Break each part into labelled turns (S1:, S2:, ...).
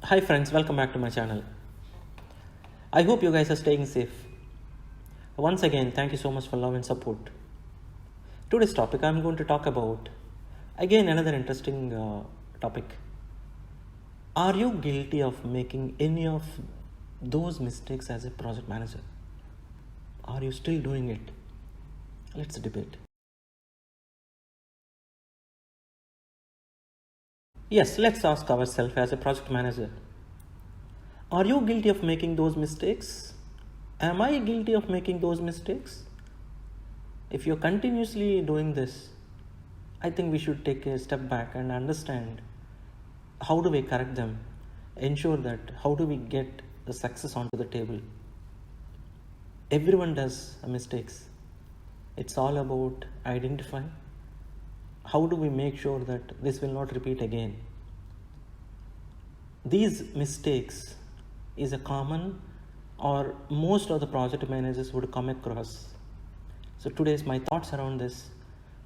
S1: Hi friends, welcome back to my channel. I hope you guys are staying safe. Once again, thank you so much for love and support. Today's topic, I'm going to talk about again another interesting topic. Are you guilty of making any of those mistakes as a project manager? Are you still doing it? Let's debate. Yes, let's ask ourselves as a project manager. Are you guilty of making those mistakes? Am I guilty of making those mistakes? If you're continuously doing this, I think we should take a step back and understand how do we correct them, ensure that how do we get the success onto the table. Everyone does mistakes. It's all about identifying how do we make sure that this will not repeat again. These mistakes is a common or most of the project managers would come across. So today's my thoughts around this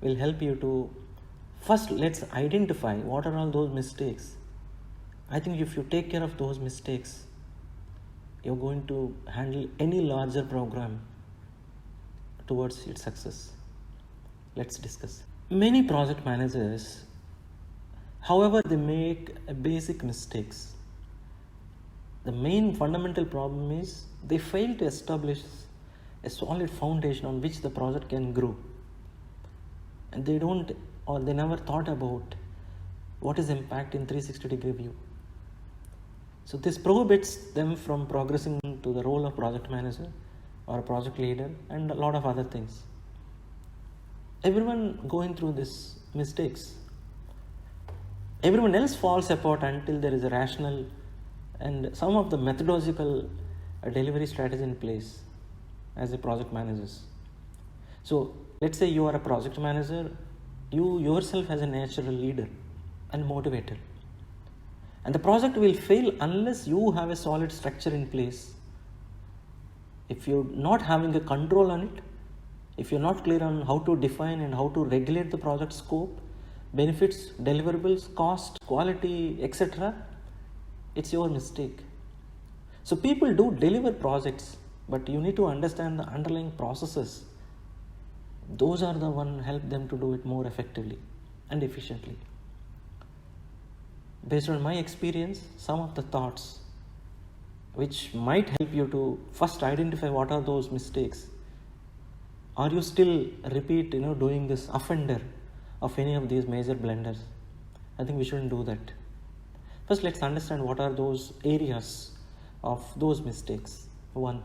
S1: will help you to first let's identify what are all those mistakes. I think if you take care of those mistakes, you're going to handle any larger program towards its success. Let's discuss. Many project managers, however, they make basic mistakes. The main fundamental problem is they fail to establish a solid foundation on which the project can grow. And they don't, or they never thought about what is impact in 360-degree view. So this prohibits them from progressing to the role of project manager or a project leader and a lot of other things. Everyone going through these mistakes. Everyone else falls apart until there is a rational and some of the methodological delivery strategy in place as a project managers. So let's say you are a project manager, you yourself as a natural leader and motivator. And the project will fail unless you have a solid structure in place. If you're not having a control on it, if you're not clear on how to define and how to regulate the project scope, benefits, deliverables, cost, quality, etc., it's your mistake. So people do deliver projects, but you need to understand the underlying processes. Those are the one help them to do it more effectively and efficiently. Based on my experience, some of the thoughts which might help you to first identify what are those mistakes. Are you still doing this offender of any of these major blunders? I think we shouldn't do that. First, let's understand what are those areas of those mistakes. One,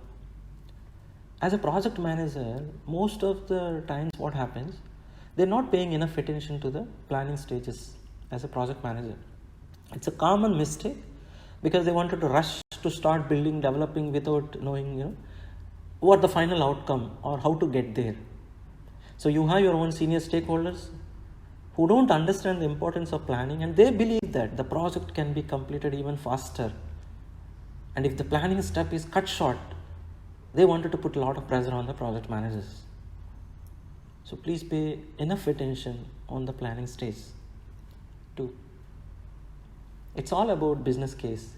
S1: as a project manager, most of the times what happens, they're not paying enough attention to the planning stages as a project manager. It's a common mistake because they wanted to rush to start building, developing without knowing, what the final outcome or how to get there. So you have your own senior stakeholders who don't understand the importance of planning, and they believe that the project can be completed even faster. And if the planning step is cut short, they wanted to put a lot of pressure on the project managers. So please pay enough attention on the planning stage. 2, it's all about business case.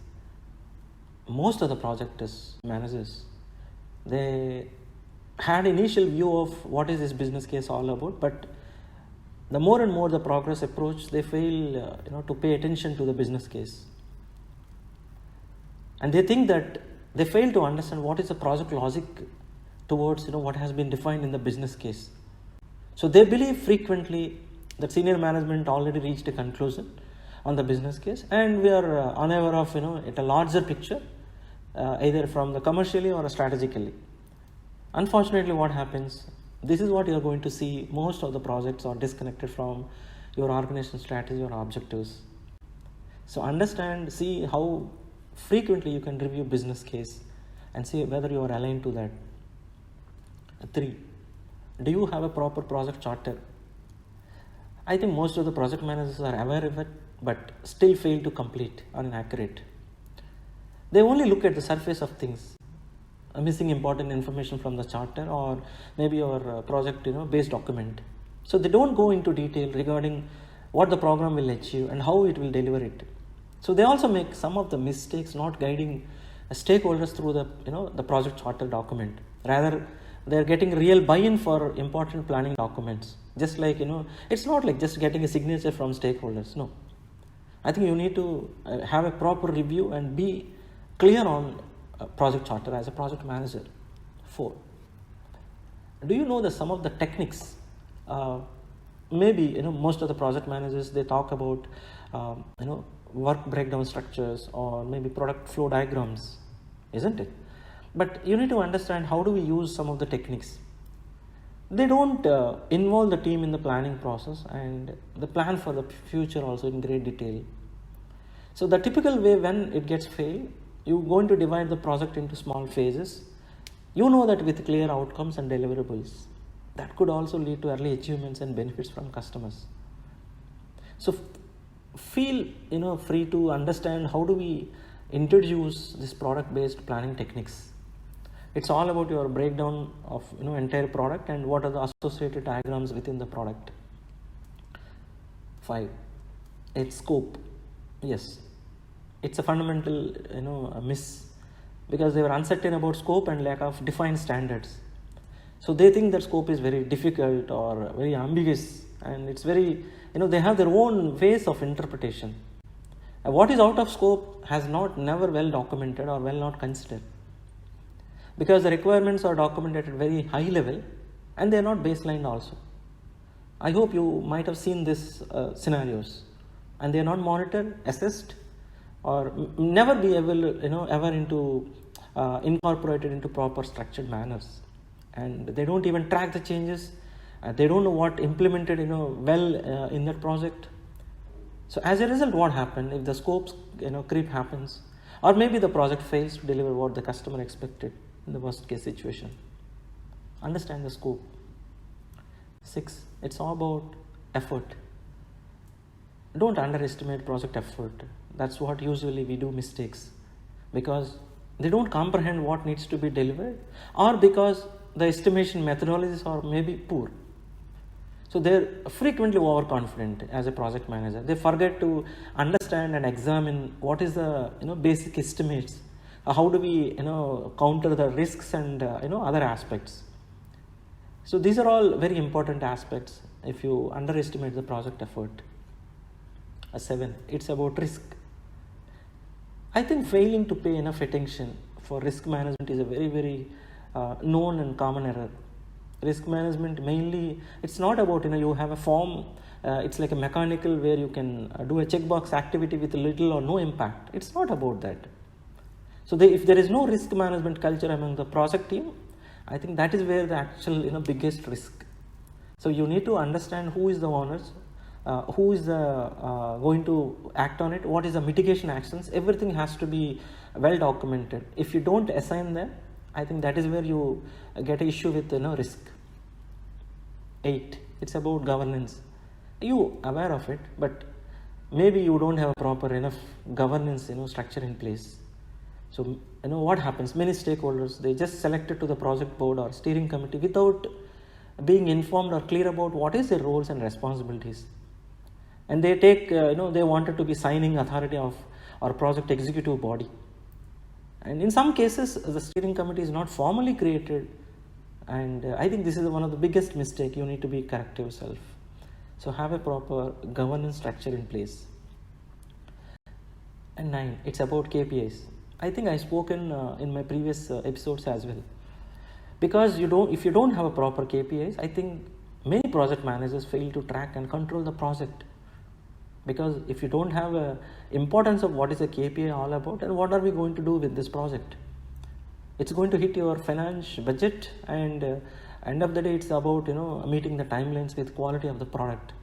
S1: Most of the project managers, they had initial view of what is this business case all about, but the more and more the progress approach, they fail to pay attention to the business case. And they think that they fail to understand what is the project logic towards what has been defined in the business case. So they believe frequently that senior management already reached a conclusion on the business case, and we are unaware of at a larger picture, either from the commercially or strategically. Unfortunately, what happens, this is what you are going to see. Most of the projects are disconnected from your organization strategy or objectives. So understand, see how frequently you can review business case and see whether you are aligned to that. 3, do you have a proper project charter? I think most of the project managers are aware of it, but still fail to complete or inaccurate. They only look at the surface of things, missing important information from the charter or maybe your project base document. So they don't go into detail regarding what the program will achieve and how it will deliver it. So they also make some of the mistakes not guiding stakeholders through the project charter document. Rather, they're getting real buy-in for important planning documents. Just like, it's not like just getting a signature from stakeholders. No. I think you need to have a proper review and be clear on project charter as a project manager. 4. Do you know that some of the techniques, maybe most of the project managers, they talk about work breakdown structures or maybe product flow diagrams, isn't it? But you need to understand how do we use some of the techniques. They don't involve the team in the planning process and the plan for the future also in great detail. So the typical way when it gets failed, you're going to divide the project into small phases. You know that with clear outcomes and deliverables, that could also lead to early achievements and benefits from customers. So feel free to understand how do we introduce this product based planning techniques. It's all about your breakdown of entire product and what are the associated diagrams within the product. 5. It's scope. Yes, it's a fundamental a miss, because they were uncertain about scope and lack of defined standards. So they think that scope is very difficult or very ambiguous, and it's very they have their own ways of interpretation. What is out of scope has never well documented or well not considered, because the requirements are documented at very high level and they are not baselined also. I hope you might have seen these scenarios, and they are not monitored, assessed, or never be able ever into incorporated into proper structured manners, and they don't even track the changes. They don't know what implemented well in that project. So as a result, what happened if the scope creep happens, or maybe the project fails to deliver what the customer expected in the worst case situation? Understand the scope. 6. It's all about effort. Don't underestimate project effort. That's what usually we do mistakes, because they don't comprehend what needs to be delivered, or because the estimation methodologies are maybe poor. So they're frequently overconfident as a project manager. They forget to understand and examine what is the basic estimates. How do we counter the risks and other aspects. So these are all very important aspects if you underestimate the project effort. 7. It's about risk. I think failing to pay enough attention for risk management is a very, very known and common error. Risk management mainly, it's not about you have a form, it's like a mechanical where you can do a checkbox activity with little or no impact. It's not about that. So if there is no risk management culture among the project team, I think that is where the actual biggest risk. So you need to understand who is the owners, who is going to act on it, what is the mitigation actions. Everything has to be well documented. If you don't assign them, I think that is where you get an issue with risk. 8. It's about governance. You aware of it, but maybe you don't have a proper enough governance structure in place. So what happens? Many stakeholders, they just selected to the project board or steering committee without being informed or clear about what is their roles and responsibilities. And they take they wanted to be signing authority of or project executive body. And in some cases, the steering committee is not formally created, and I think this is one of the biggest mistake. You need to be correct yourself. So have a proper governance structure in place. And 9, it's about KPIs. I think I spoken in my previous episodes as well. Because if you don't have a proper KPIs, I think many project managers fail to track and control the project. Because if you don't have a importance of what is a KPI all about, and what are we going to do with this project, it's going to hit your finance budget, and end of the day it's about meeting the timelines with quality of the product.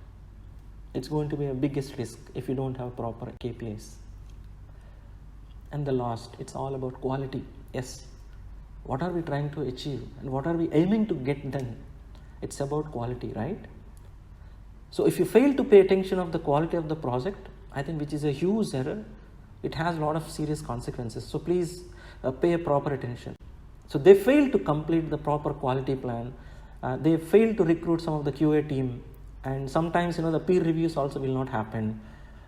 S1: It's going to be a biggest risk if you don't have proper KPIs. And the last, it's all about quality. Yes, what are we trying to achieve and what are we aiming to get done? It's about quality, right? So if you fail to pay attention of the quality of the project, I think which is a huge error, it has a lot of serious consequences. So please pay a proper attention. So they failed to complete the proper quality plan. They failed to recruit some of the QA team, and sometimes the peer reviews also will not happen.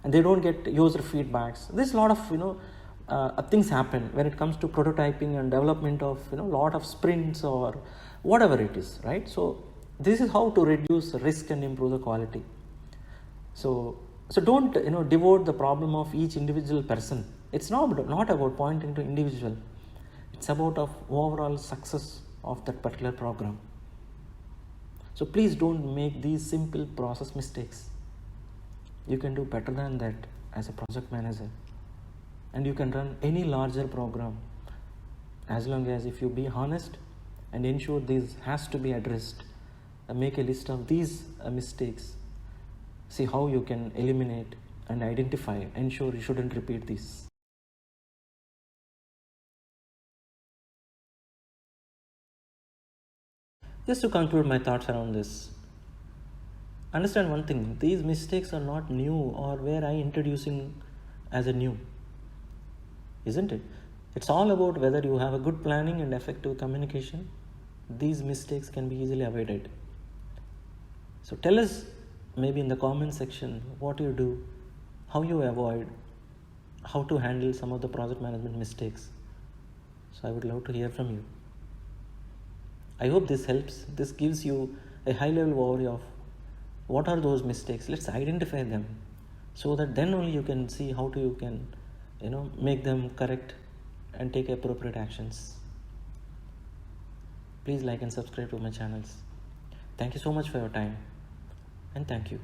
S1: and they don't get user feedbacks. There's a lot of things happen when it comes to prototyping and development of lot of sprints or whatever it is, right? So this is how to reduce risk and improve the quality. So don't devote the problem of each individual person. It's not about pointing to individual. It's about of overall success of that particular program. So please don't make these simple process mistakes. You can do better than that as a project manager, and you can run any larger program as long as if you be honest and ensure this has to be addressed, and make a list of these mistakes. See how you can eliminate and identify, ensure you shouldn't repeat this. Just to conclude my thoughts around this, understand one thing: these mistakes are not new, or were I introducing as a new, isn't it? It's all about whether you have a good planning and effective communication. These mistakes can be easily avoided. So tell us maybe in the comment section what you do, how you avoid, how to handle some of the project management mistakes. So I would love to hear from you. I hope this helps. This gives you a high level overview of what are those mistakes. Let's identify them, so that then only you can see how you can make them correct and take appropriate actions. Please like and subscribe to my channels. Thank you so much for your time, and thank you.